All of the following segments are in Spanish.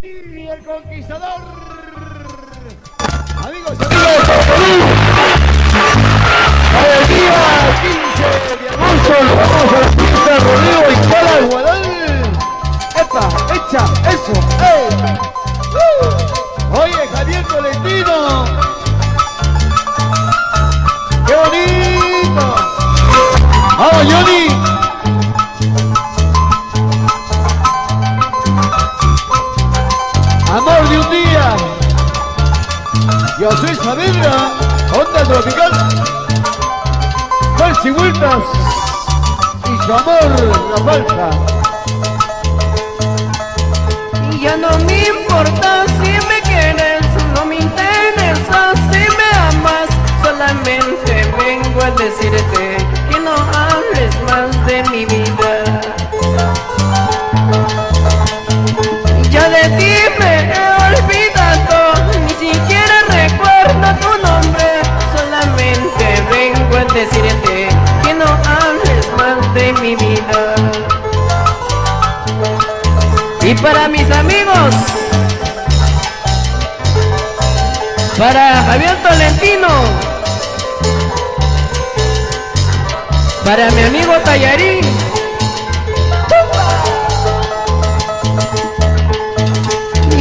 Y el conquistador. Amigos y amigos, el día 15 de agosto nos vamos a la fiesta de rodeo en Cala Guadal. ¡Epa! ¡Echa! ¡Eso! ¡Ey! Oye, Javier Tolentino. ¡Qué bonito! ¡Vamos, Johnny! Amor de un día. Yo soy Saavedra, onda tropical. Falsi Vueltas y su amor, la falsa. Y ya no me importa si me quieres, no me interesa si me amas. Solamente vengo a decirte que no hables más de mi vida. Ya de ti me he olvidado, ni siquiera recuerdo tu nombre. Solamente vengo a decirte que no hables más de mi vida. Y para mis amigos, para Javier Tolentino, para mi amigo Tallarín,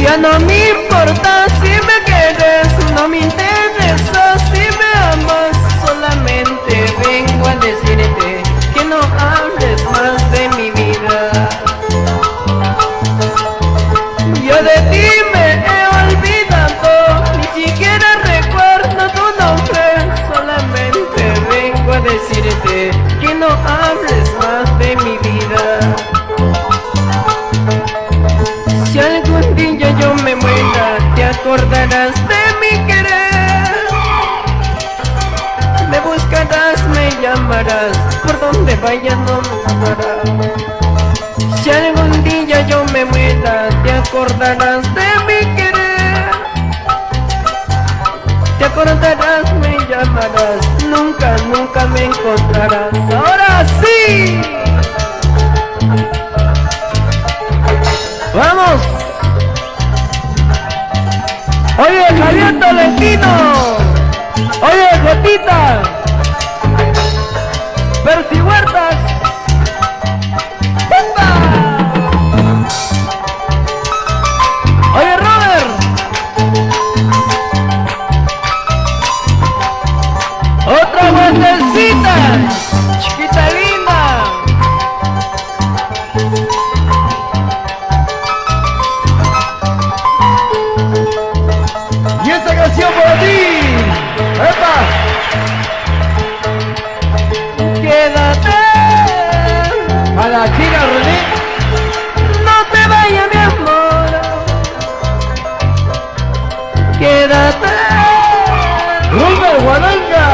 ya no me importa si me quieres, no me interesa si me amas. Solamente vengo a decirte que no hables más de mi vida. Yo de ti me he olvidado, ni siquiera recuerdo tu nombre. Solamente vengo a decirte que no hables más de mi vida. Si algún día yo me muera, te acordarás de mi querer. Me buscarás, me llamarás, por donde vayas no me dejarás. Si algún día yo me muera, te acordarás de mi querer. Te acordarás, me llamarás, nunca, nunca me encontrarás. ¡Ahora sí! ¡Vamos! Oye, Javier Tolentino. Oye, Jotita. Percy Huertas. ¡Pumba! Oye, Robert. Otra vueltecita, chiquita linda. Y esta canción para ti. ¡Epa! Quédate. A la chica René. No te vayas, mi amor. Quédate. Rubén Guadalca.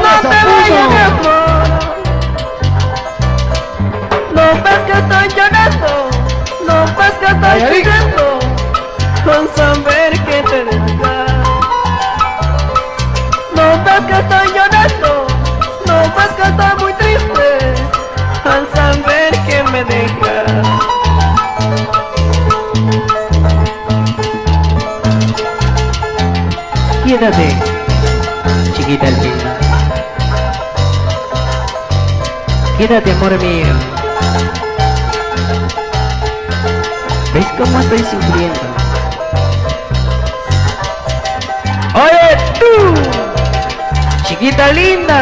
No te vayas, mi amor. No ves que estoy llorando. No ves que estoy sufriendo con saber que te dejas. No ves que estoy llorando. No ves que estoy muy triste al saber que me dejas. Quédate, chiquita linda. Quédate, amor mío. ¿Ves cómo estoy sufriendo? Oye, tú, chiquita linda.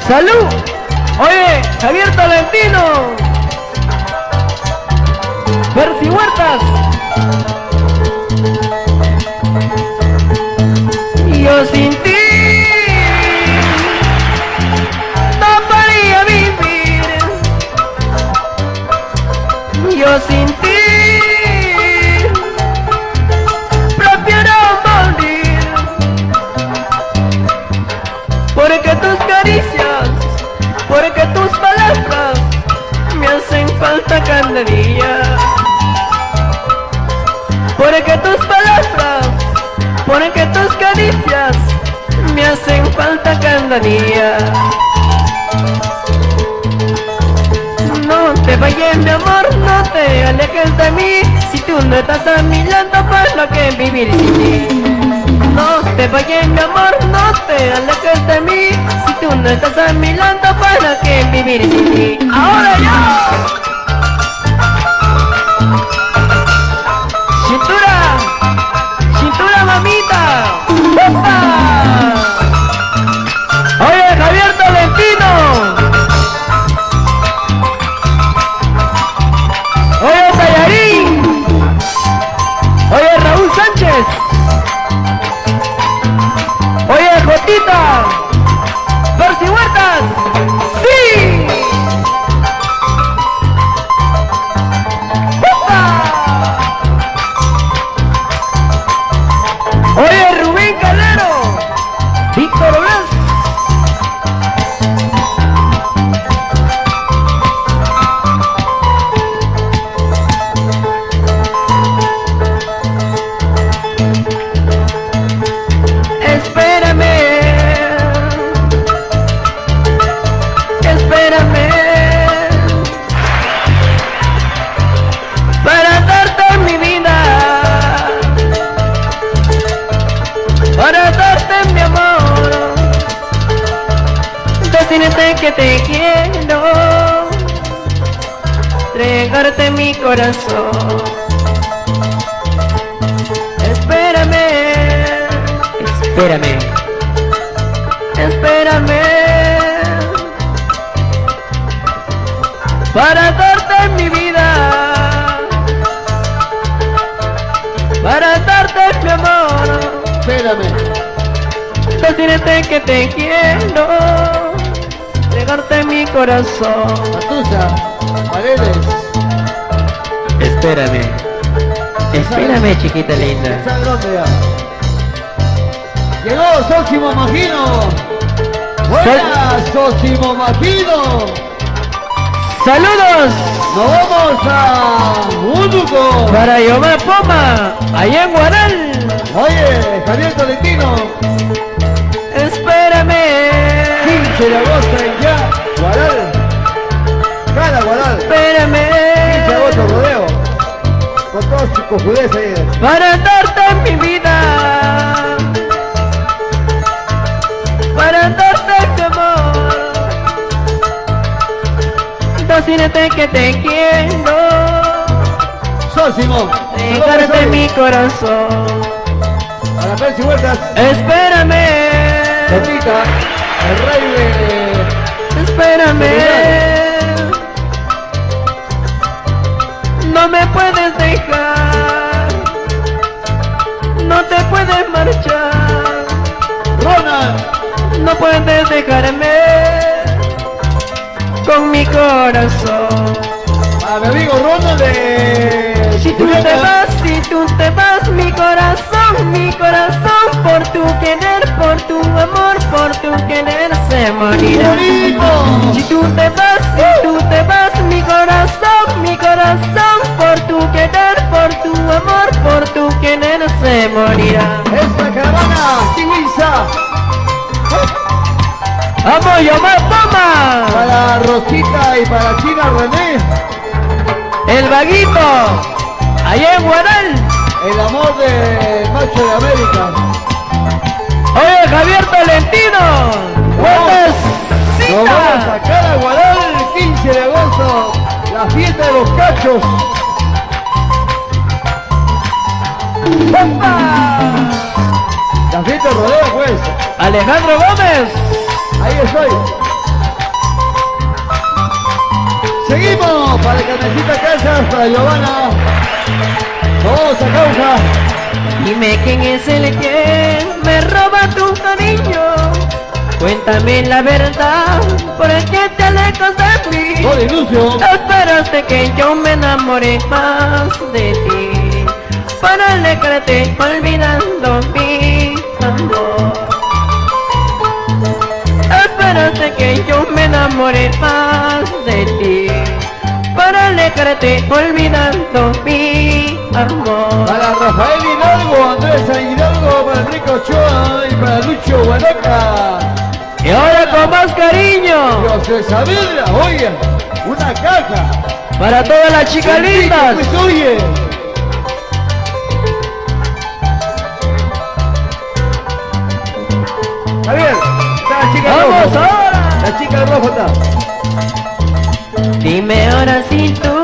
¡Salud! Oye, Javier Tolentino. Percy Huertas. Yo sin ti no podría vivir. Yo sin ti prefiero morir. Porque tus caricias, porque tus palabras me hacen falta cada día. Porque tus palabras, porque tus caricias me hacen falta cada día. No te vayas mi amor, no te alejes de mí. Si tú no estás a mi lado, ¿para qué vivir sin ti? No te vayas mi amor, no te alejes de mí. Si tú no estás a mi lado, ¿para qué vivir sin ti? ¡Ahora ya! ¡Cintura! ¡Cintura, mamita! ¡Opa! ¡Oye, Javier Tolentino! ¡Oye, Tallarín! ¡Oye, Raúl Sánchez! ¡Oye, Jotita! ¡Percy Huertas! ¡Sí! ¡Opa! Oye, Rubén Calero, Víctor Blas. Espérame, espérame, para darte mi vida, para darte mi amor, decirte que te quiero, entregarte mi corazón. Espérame, espérame, espérame, para darte mi vida, para darte mi amor. Espérame. Decirte que te quiero, entregarte mi corazón. Matusa, Paredes. Espérame, espérame, chiquita linda. ¿Sabes dónde ya? Llegó Sósimo Magino. Buenas, Sósimo Magino. Saludos Nos vamos a Huánuco. para Yomar Poma, allá en Guaral. Oye, Javier Tolentino. Espérame, 15 de agosto en ya, Guaral. Cada Guaral. 15 de espérame, agosto, rodeo. Con toda su cojudez ahí. para darte mi vida, para darte mi amor, decirte que te quiero, Sósimo. entregarte mi corazón. Para Percy Huertas. Espérame, Pepita, el rey de... espérame, no me puedes dejar, no te puedes marchar, Ronald. no puedes dejarme con mi corazón. A mi amigo Ronald de... Si tú te vas, si tú te vas, mi corazón, por tu querer, por tu amor, por tu querer se morirá. ¡Bonito! Si tú te vas, mi corazón, por tu querer, por tu amor, por tu querer se morirá. Esta caravana, Tinguiza. ¡Vamos, Yomar Poma! Para Rosita y para China René. El vaguito, allá en Guaral. El amor de Macho de América. Oye, Javier Tolentino, Nos vamos a Cara Guaral el 15 de agosto. La fiesta de los cachos. ¡Opa! La fiesta de rodeo, pues. Alejandro Gómez. Ahí estoy. Seguimos para Carnecita Casas, para Giovanna. Vamos a causa. Dime quién es el que me roba tu cariño. Cuéntame la verdad, ¿por qué te alejas de mí? No de Lucio. Esperaste que yo me enamore más de ti, para alejarte olvidando mi amor. Esperaste que yo me enamore más de ti, para alejarte olvidando mi amor. Para Rafael Hidalgo, Andrés Hidalgo, para Enrique Ochoa y para Lucho Guanaca. Y ahora con más cariño, José Josué Saavedra, oye, una caja. Para todas las chicas lindas. Pues oye. Javier, está la chica Vamos roja. ahora. La chica roja está. Dime ahora si tú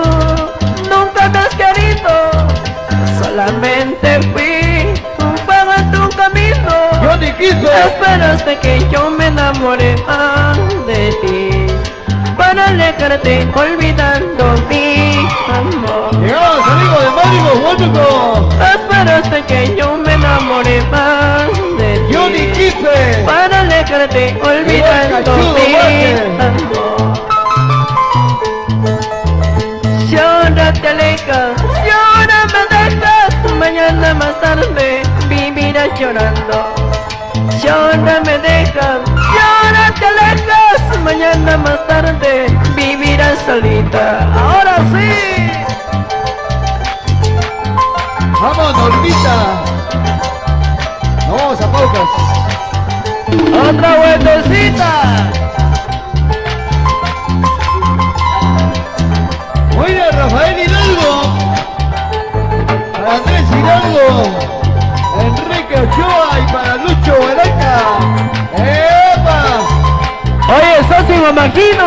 nunca me has querido. Solamente fui un pago en tu camino. Johnny Quispe. Esperaste que yo me enamore de ti, para alejarte olvidando mi amor. Llegamos amigos de Mágico Huánuco. Esperaste que yo me enamore de ti, Johnny Quispe. para alejarte olvidando cachudo, mi Walter. amor. Si ahora te alejas, si ahora me dejas, mañana más tarde vivirás llorando. Si ahora me dejas, si ahora te alejas, mañana más tarde vivirás solita. Ahora sí. Vamos, Normita. Vamos a Paucas. Otra vueltecita. Muy bien, Rafael Hidalgo. Para Andrés Hidalgo. Enrique Ochoa y para Lucho Baraca. ¡Epa! Oye, sos me imagino.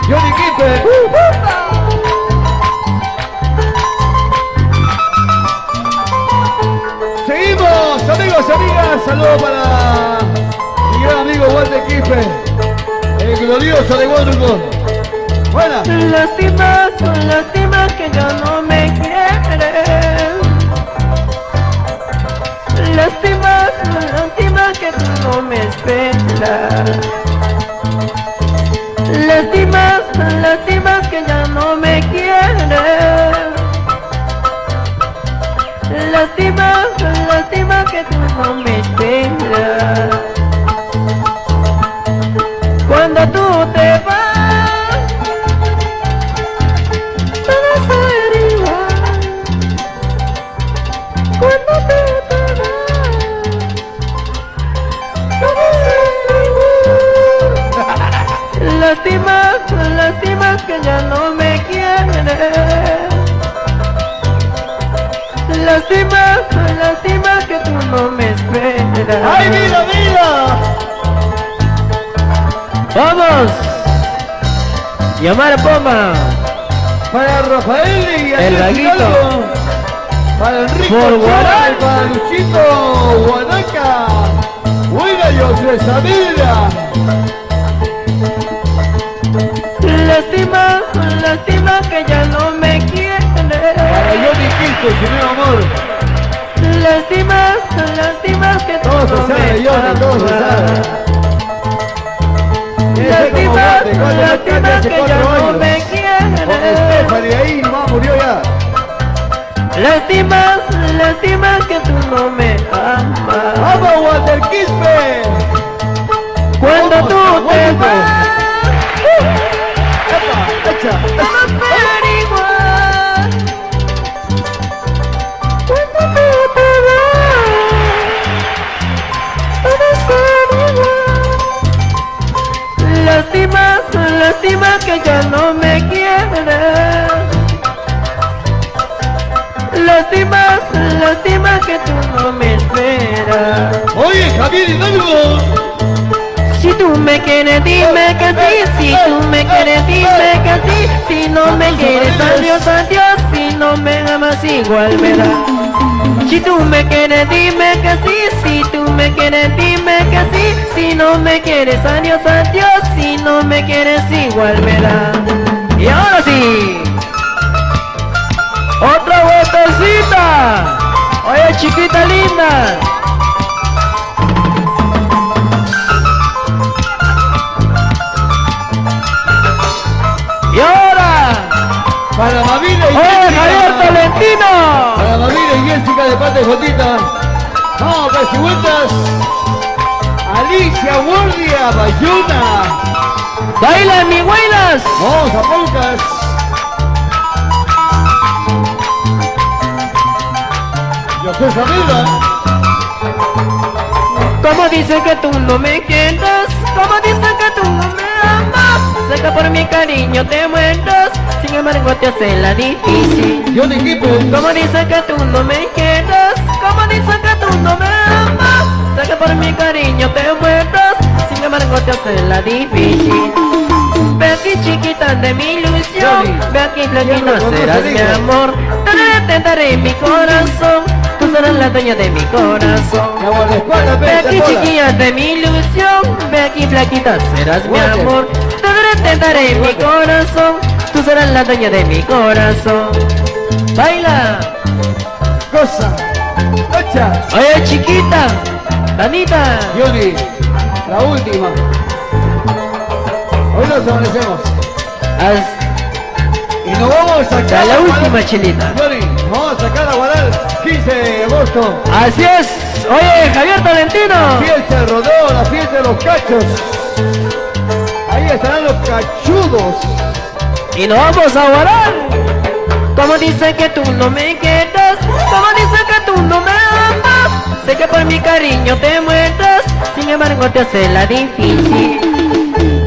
Johnny Quispe. Seguimos, amigos y amigas. Saludos para mi gran amigo Walter Quispe, el glorioso de Huánuco. Buena. Lástima que ya no me quieres. Lástima que tú no me esperas. Lástima que ya no me quieres. Lástima que tú no me esperas. Cuando tú te vas, todo será igual. Cuando tú te vas, todo será igual. Lástima que ya no me quieres. Lástima que tú no me esperas. ¡Ay, mira, mira! ¡Vamos! Llamar a Poma. Para Rafael y El Andrés Laguito. Hidalgo. Para Enrique Por Ochoa Guaral. y para Luchito Guanaca. Oiga, Josué Saavedra. Lástima que ya no me quieres. Para Johnny Quispe, su nuevo amor. Lástima que tú Todo no se me sabe, Johnny, todo se amas. sabe. Ese como Guate, cuando no Lástima cambia hace que ya 4 no años. me Con quieres. Stephanie ahí, nomás murió ya. Lástima que tú no me amas. ¡Vamos, Walter Quispe! Cuando Vamos, tú te Walter. vas, ¡Epa! ¡Echa! todo será igual. Cuando tú te vas, todo será igual. Lástima que ya no me quieres. Lástima que tú no me esperas. Oye, Javier Hidalgo. Si tú me quieres, dime que sí. Si tú me quieres, dime que sí. Si no me quieres, adiós, adiós. Si no me amas, igual me da. Si tú me quieres, dime que sí. Si tú me quieres, dime que sí. Si no me quieres, adiós, adiós. Si no me quieres, igual me da. Y ahora sí. ¡Otra vueltecita! Oye, chiquita linda. Y ahora, Para Mavila y oye, Jessica. Javier Tolentino. Para Mavila y Jessica de parte de Jotita. Vamos, casi vueltas. Alicia Guardia, Bayuna. Baila, mi buenas. Vamos a Paucas. Josué Saavedra. Como dicen que tú no me quieres, como dicen que tú no me amas, sé que por mi cariño te mueres, sin embargo te hace la difícil. Johnny Kippen. Como dicen que tú no me quieres, como dicen que tú no me amas, sé que por mi cariño te mueres, sin embargo te hace la difícil. Ve aquí chiquita de mi ilusión, ve aquí flaquita serás mi amor, te daré mi corazón, tú serás la dueña de mi corazón. Mi amor, de espalda, Ve aquí bola. chiquilla de mi ilusión, ve aquí flaquita serás mi Guate. amor, te daré mi corazón, tú serás la dueña de mi corazón. Baila, Cosa. Echa. oye chiquita, Danita, Johnny, la última. Hoy nos amanecemos. Y nos vamos a sacar hasta la a última Guadal. chelita. Johnny, nos vamos a sacar a Guadal 15 de agosto. Así es, oye Javier Tolentino. Fiesta de rodeo, la fiesta de los cachos. Ahí estarán los cachudos. Y nos vamos a guardar. Como dicen que tú no me quieres, como dicen que tú no me amas, sé que por mi cariño te mueres, sin embargo te hace la difícil.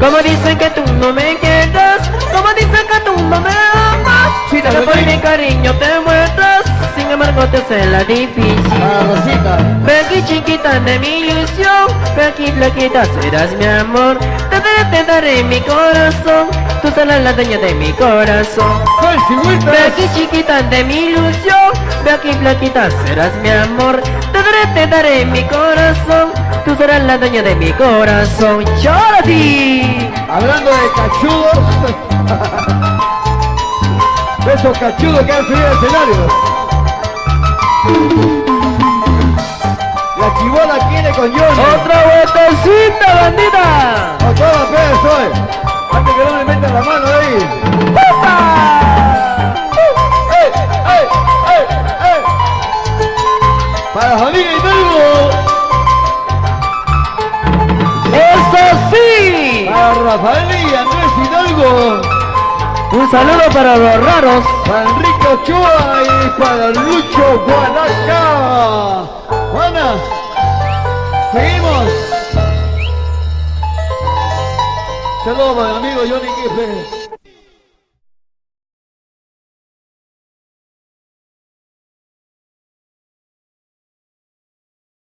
Como dicen que tú no me quieres, como dicen que tú no me amas, sé que por mi cariño te mueres, sin embargo te hace la difícil. A Rosita. Ve aquí chiquita de mi ilusión, ve aquí flaquita serás mi amor, te daré mi corazón, tú serás la dueña de mi corazón. Chelsea Ve Wilpers. aquí chiquita de mi ilusión, ve aquí flaquita serás mi amor, te daré mi corazón, tú serás la dueña de mi corazón. ¡Ahora sí! Hablando de cachudos. De esos cachudos que han subido al escenario. La chibola quiere con Johnny. ¡Otra vueltecita, bandita! A todas veces hoy. Antes que no le metan la mano ahí. ¡Ey! ¡Ey! ¡Ey! ¡Ey! Para familia Hidalgo. ¡Eso sí! Para Rafael y Andrés Hidalgo. Un saludo para los raros. Para Enrique Ochoa y para Lucho Guanaca. Juana, seguimos. Saludos para mi amigo Johnny Kiffen.